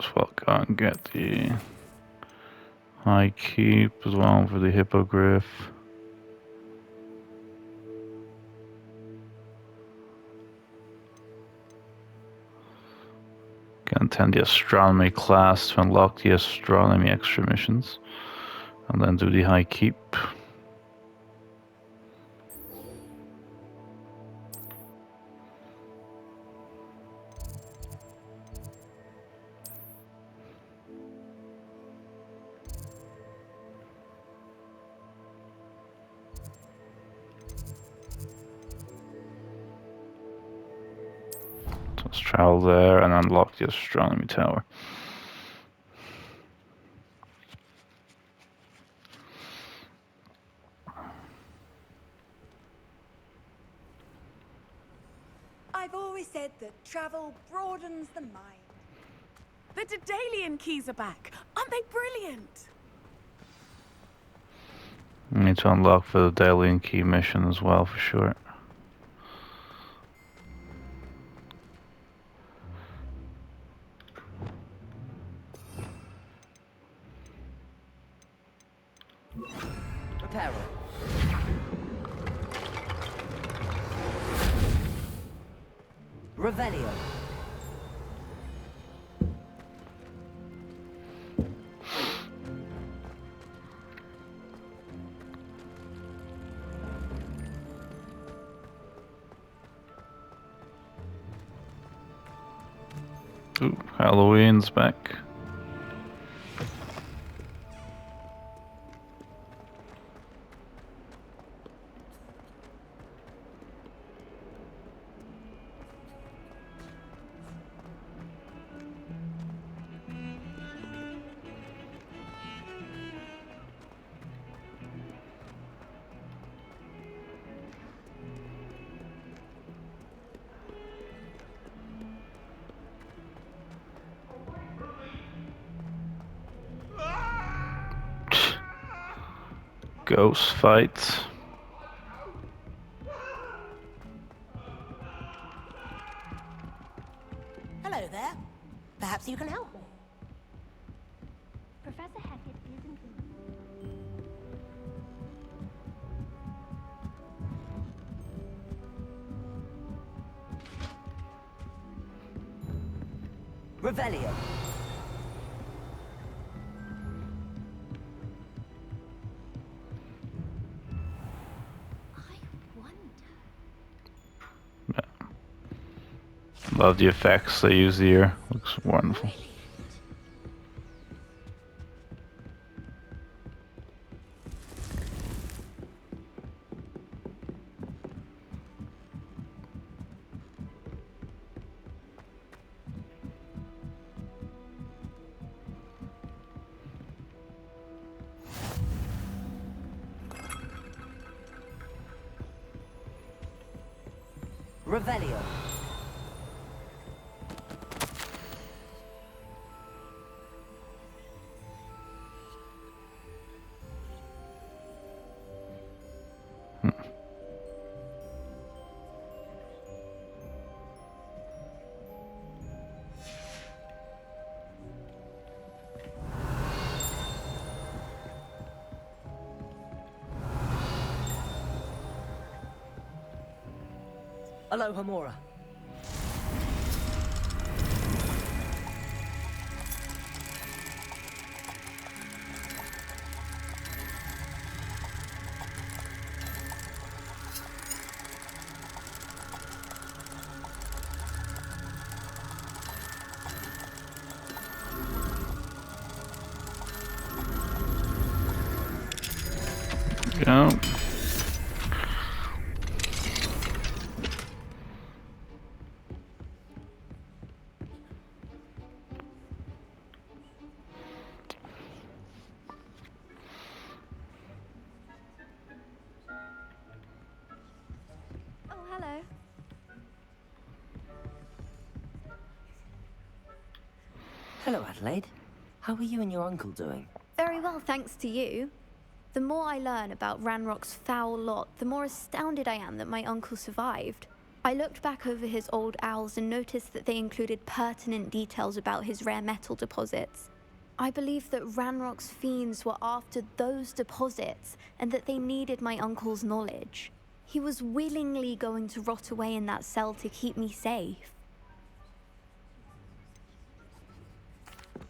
as well go and get the high keep as well for the hippogriff. Can attend the astronomy class to unlock the astronomy extra missions, and then do the high keep. Let's travel there and unlock the astronomy tower. I've always said that travel broadens the mind. The Daedalian keys are back. Aren't they brilliant? We need to unlock for the Daedalian key mission as well, for sure. Reparo. Revelio. Ooh, Halloween's back. Ghost fight. Hello there. Perhaps you can help me. Professor Hackett is included. Revelio. Love the effects they use here. Looks wonderful. Revelio. Aloha Mora. Go. Oh, hello. Hello, Adelaide. How are you and your uncle doing? Very well, thanks to you. The more I learn about Ranrock's foul lot, the more astounded I am that my uncle survived. I looked back over his old owls and noticed that they included pertinent details about his rare metal deposits. I believe that Ranrock's fiends were after those deposits and that they needed my uncle's knowledge. He was willingly going to rot away in that cell to keep me safe.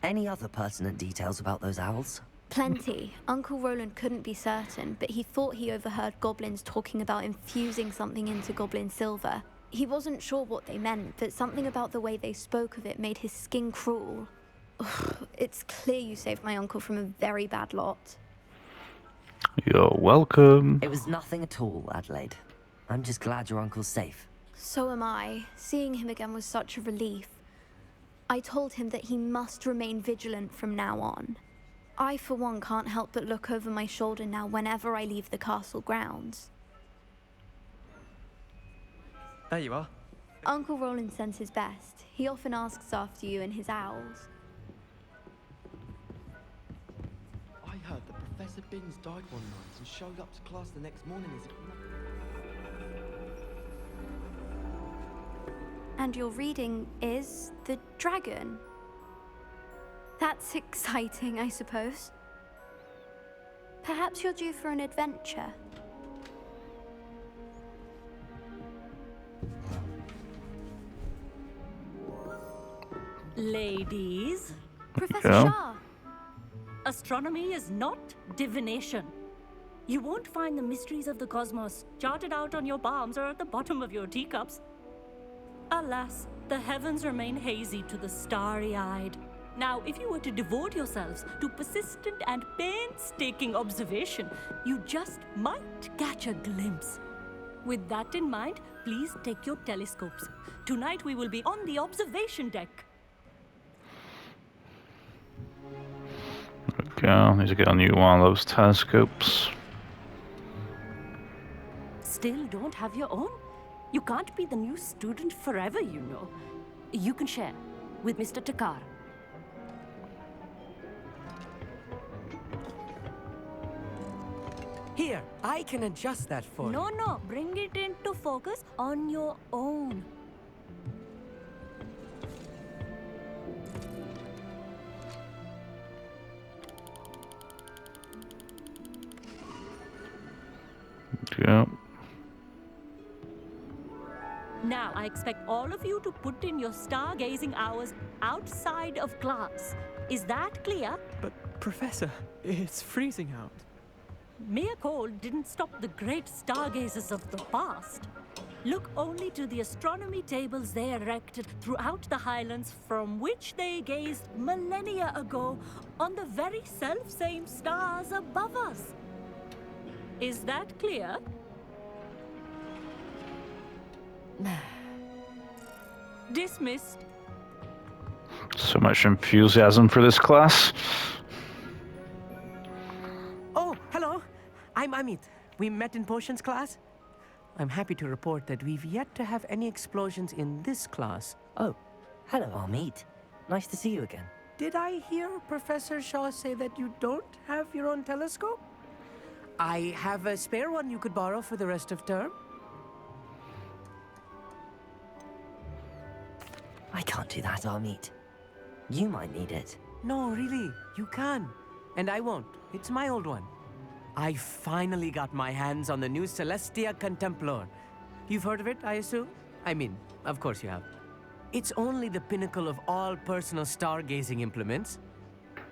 Any other pertinent details about those owls? Plenty. Uncle Roland couldn't be certain, but he thought he overheard goblins talking about infusing something into goblin silver. He wasn't sure what they meant, but something about the way they spoke of it made his skin crawl. Ugh, it's clear you saved my uncle from a very bad lot. You're welcome. It was nothing at all, Adelaide. I'm just glad your uncle's safe. So am I. Seeing him again was such a relief. I told him that he must remain vigilant from now on. I, for one, can't help but look over my shoulder now whenever I leave the castle grounds. There you are. Uncle Roland sends his best. He often asks after you and his owls. I heard that Professor Binns died one night and showed up to class the next morning as if And your reading is The Dragon. That's exciting, I suppose. Perhaps you're due for an adventure. Ladies, Professor Yeah. Shah. astronomy is not divination. You won't find the mysteries of the cosmos charted out on your palms or at the bottom of your teacups. Alas, the heavens remain hazy to the starry-eyed. Now, if you were to devote yourselves to persistent and painstaking observation, you just might catch a glimpse. With that in mind, please take your telescopes. Tonight we will be on the observation deck. Okay, need to get a new one of those telescopes. Still don't have your own? You can't be the new student forever, you know. You can share with Mr. Takar. Here, I can adjust that for you. No, bring it into focus on your own. Yeah. Now, I expect all of you to put in your stargazing hours outside of class. Is that clear? But, Professor, it's freezing out. Mere cold didn't stop the great stargazers of the past. Look only to the astronomy tables they erected throughout the highlands from which they gazed millennia ago on the very self-same stars above us. Is that clear? Dismissed. So much enthusiasm for this class. Oh, hello. I'm Amit. We met in potions class. I'm happy to report that we've yet to have any explosions in this class. Oh, hello, Amit. Nice to see you again. Did I hear Professor Shaw say that you don't have your own telescope? I have a spare one you could borrow for the rest of term. I can't do that, Amit. You might need it. No, really, you can. And I won't. It's my old one. I finally got my hands on the new Celestia Contemplor. You've heard of it, I assume? I mean, of course you have. It's only the pinnacle of all personal stargazing implements.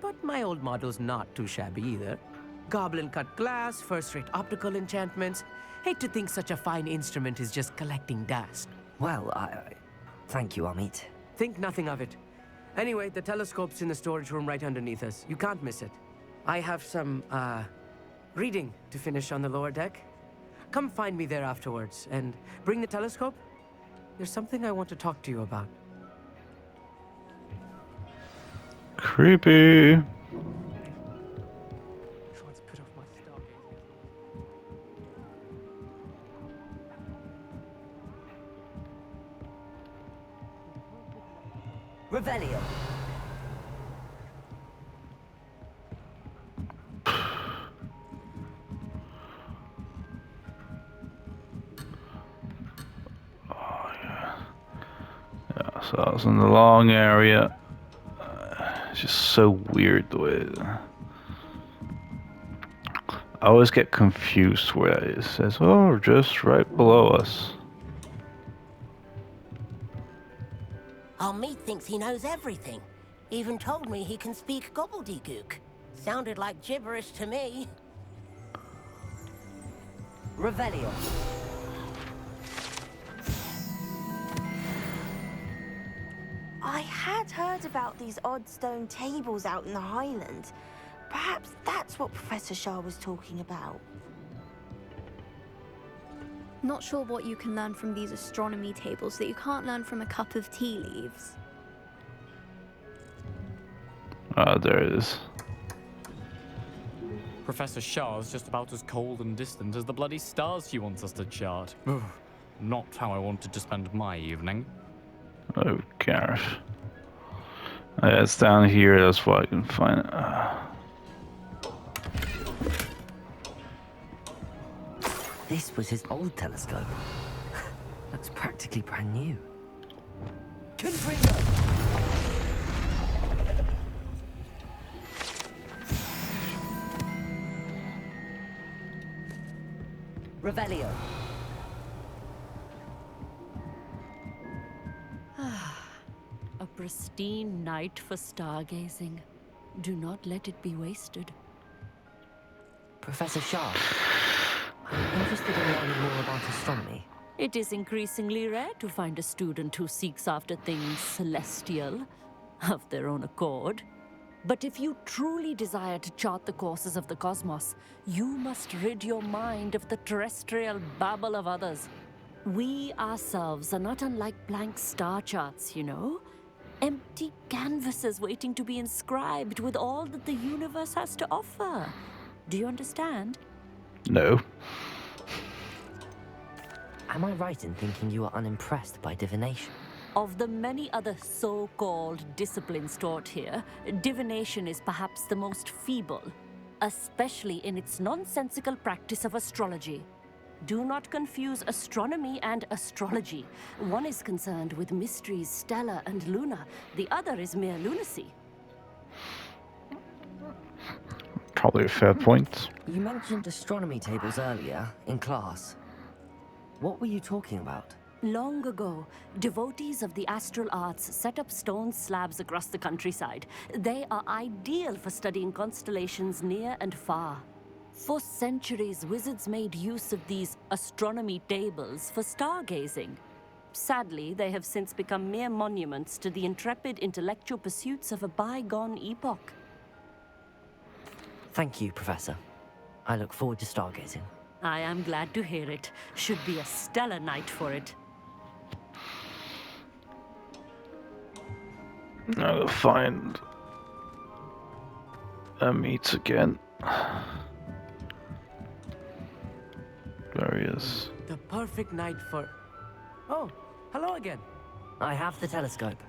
But my old model's not too shabby either. Goblin-cut glass, first-rate optical enchantments. Hate to think such a fine instrument is just collecting dust. Well, thank you, Amit. Think nothing of it. Anyway, the telescope's in the storage room right underneath us. You can't miss it. I have some, reading to finish on the lower deck. Come find me there afterwards, and bring the telescope. There's something I want to talk to you about. Creepy. Trying to put off my stargazing. Revelio. So I was in the long area. It's just so weird the way. I always get confused where it says, "Oh, just right below us." Our meat thinks he knows everything. Even told me he can speak gobbledygook. Sounded like gibberish to me. Revelio. I had heard about these odd stone tables out in the Highlands. Perhaps that's what Professor Shah was talking about. Not sure what you can learn from these astronomy tables that you can't learn from a cup of tea leaves. Ah, there it is. Professor Shah's just about as cold and distant as the bloody stars she wants us to chart. Ugh, not how I wanted to spend my evening. Oh gosh. Yeah, it's down here, that's why I can find it. This was his old telescope. Looks practically brand new. Confringo! Revelio. A pristine night for stargazing. Do not let it be wasted. Professor Shah, I'm interested in learning more about astronomy. It is increasingly rare to find a student who seeks after things celestial, of their own accord. But if you truly desire to chart the courses of the cosmos, you must rid your mind of the terrestrial babble of others. We ourselves are not unlike blank star charts, you know? Empty canvases waiting to be inscribed with all that the universe has to offer. Do you understand? No. Am I right in thinking you are unimpressed by divination? Of the many other so-called disciplines taught here, divination is perhaps the most feeble, especially in its nonsensical practice of astrology. Do not confuse astronomy and astrology. One is concerned with mysteries stellar and lunar. The other is mere lunacy. Probably a fair point. You mentioned astronomy tables earlier, in class. What were you talking about? Long ago, devotees of the astral arts set up stone slabs across the countryside. They are ideal for studying constellations near and far. For centuries, wizards made use of these astronomy tables for stargazing. Sadly, they have since become mere monuments to the intrepid intellectual pursuits of a bygone epoch. Thank you, Professor. I look forward to stargazing. I am glad to hear it. Should be a stellar night for it. I'll find a meet again. There he is. The perfect night for... Oh, hello again. I have the telescope.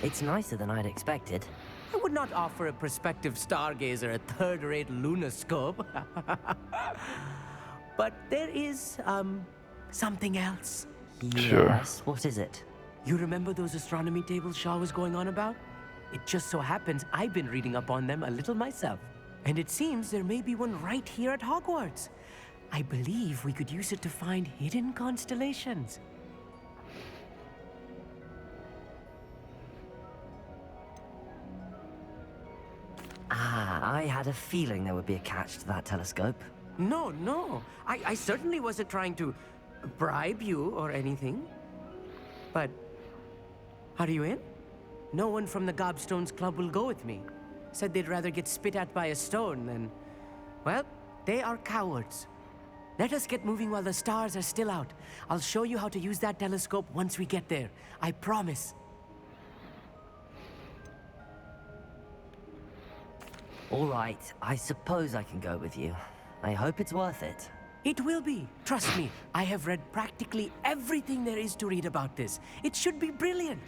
It's nicer than I'd expected. I would not offer a prospective stargazer a third-rate lunoscope. But there is, something else. Sure. Yes, what is it? You remember those astronomy tables Shaw was going on about? It just so happens I've been reading up on them a little myself. And it seems there may be one right here at Hogwarts. I believe we could use it to find hidden constellations. Ah, I had a feeling there would be a catch to that telescope. No, no. I certainly wasn't trying to bribe you or anything. But, are you in? No one from the Gobstones Club will go with me. Said they'd rather get spit at by a stone than... Well, they are cowards. Let us get moving while the stars are still out. I'll show you how to use that telescope once we get there. I promise. All right, I suppose I can go with you. I hope it's worth it. It will be. Trust me, I have read practically everything there is to read about this. It should be brilliant.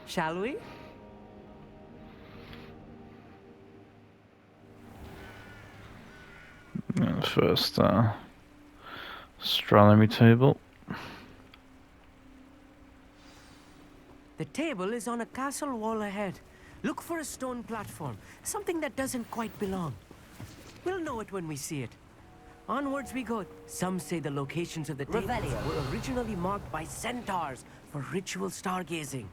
Shall we? First, astronomy table. The table is on a castle wall ahead. Look for a stone platform, something that doesn't quite belong. We'll know it when we see it. Onwards we go. Some say the locations of the tables Revelio. were originally marked by centaurs for ritual stargazing.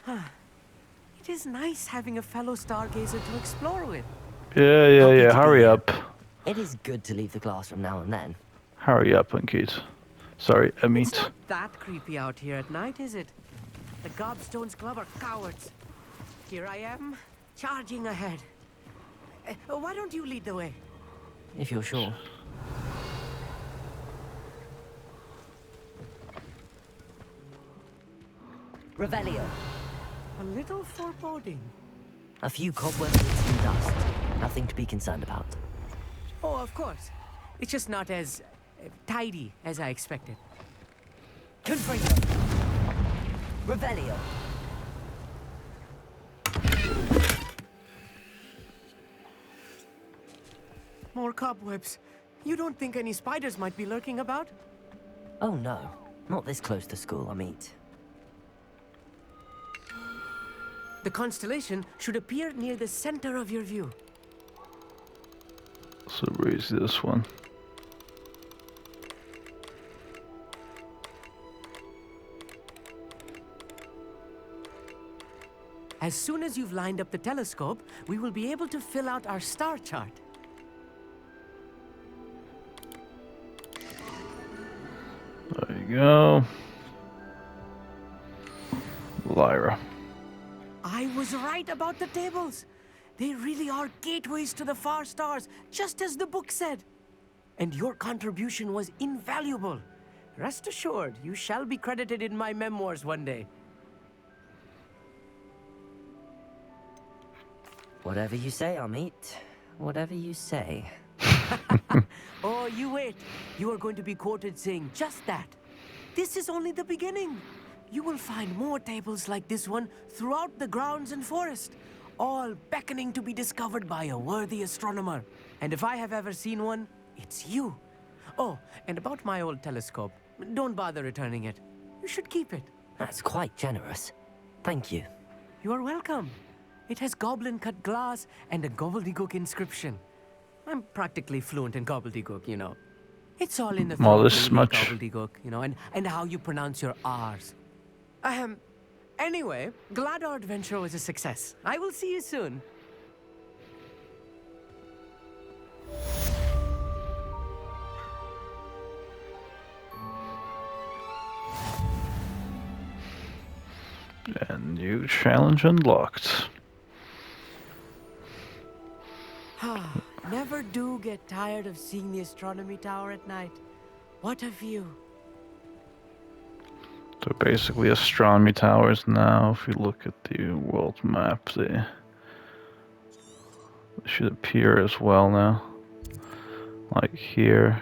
It is nice having a fellow stargazer to explore with. Yeah. Hurry up. It is good to leave the classroom now and then. Hurry up, Ankit. Sorry, It's Amit. not that creepy out here at night, is it? The Gobstones Club are cowards. Here I am, charging ahead. Why don't you lead the way? If you're sure. Revelio. A little foreboding. A few cobwebs and some dust. Nothing to be concerned about. Oh, of course. It's just not as tidy as I expected. Confringo. Revelio. More cobwebs. You don't think any spiders might be lurking about? Oh no. Not this close to school, I mean. The constellation should appear near the center of your view. So where is this one? As soon as you've lined up the telescope, we will be able to fill out our star chart. There you go. Lyra. I was right about the tables. They really are gateways to the far stars, just as the book said. And your contribution was invaluable. Rest assured, you shall be credited in my memoirs one day. Whatever you say, Amit. Whatever you say. Oh, you wait. You are going to be quoted saying just that. This is only the beginning. You will find more tables like this one throughout the grounds and forest, all beckoning to be discovered by a worthy astronomer. And if I have ever seen one, it's you. Oh, and about my old telescope, don't bother returning it. You should keep it. That's quite generous. Thank you. You are welcome. It has goblin-cut glass and a gobbledygook inscription. I'm practically fluent in gobbledygook, you know. It's all in the Well, throat this when you make much. gobbledygook, you know, and how you pronounce your R's. Anyway, glad our adventure was a success. I will see you soon. And new challenge unlocked. Never do get tired of seeing the astronomy tower at night. What a view. So basically astronomy towers now, if you look at the world map, they should appear as well now. Like here.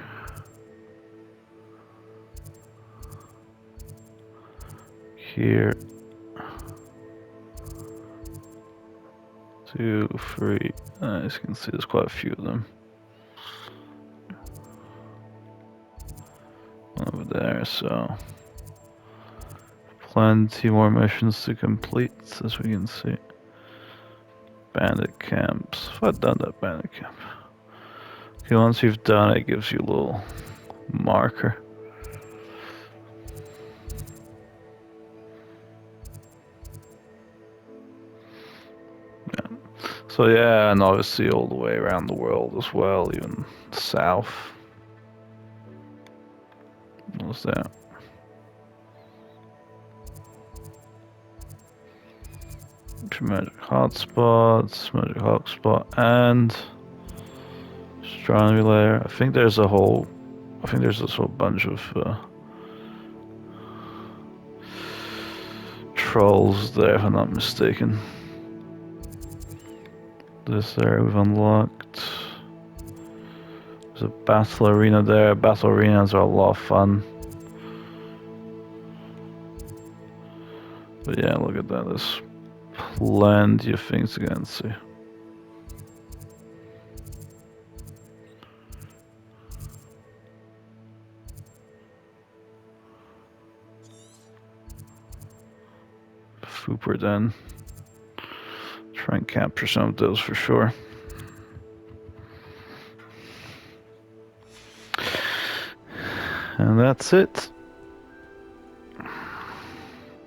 Here. 2, 3. As you can see, there's quite a few of them. Over there, so plenty more missions to complete, as we can see. Bandit camps. If I've done that bandit camp. Okay, once you've done it, it gives you a little marker. So yeah, and obviously all the way around the world as well, even south. What's that? Magic hotspots, magic hotspot, and astronomy layer. I think there's this whole bunch of trolls there, if I'm not mistaken. This area we've unlocked. There's a battle arena there. Battle arenas are a lot of fun. But yeah, look at that. There's plenty of things to go and see. Fooper Den. Try and capture some of those for sure. And that's it.